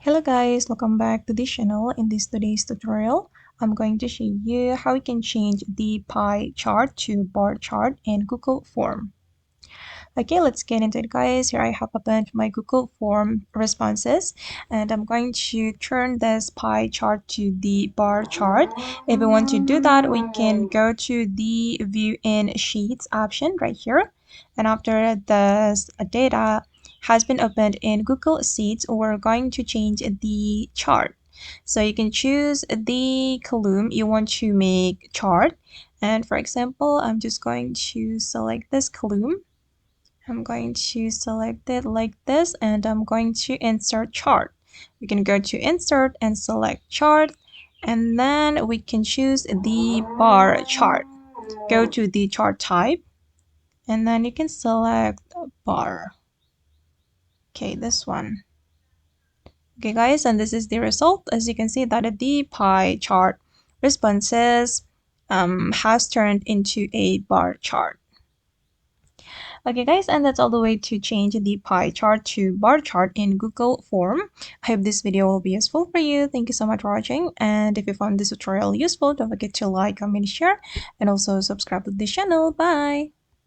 Hello guys, welcome back to this channel. In today's tutorial, I'm going to show you how you can change the pie chart to bar chart in Google Form. Okay, let's get into it guys. Here I have opened my Google Form responses and I'm going to turn this pie chart to the bar chart. If we want to do that, we can go to the view in sheets option right here. And after this data has been opened in Google Sheets, we're going to change the chart. So you can choose the column you want to make chart. And for example, I'm just going to select this column. I'm going to select it like this and I'm going to insert chart. We can go to insert and select chart, and then we can choose the bar chart. Go to the chart type and then you can select bar. Okay, this one. Okay guys, and this is the result. As you can see that the pie chart responses has turned into a bar chart. Okay guys, and that's all the way to change the pie chart to bar chart in Google Form. I hope this video will be useful for you. Thank you so much for watching, and if you found this tutorial useful, don't forget to like, comment, share, and also subscribe to the channel. Bye!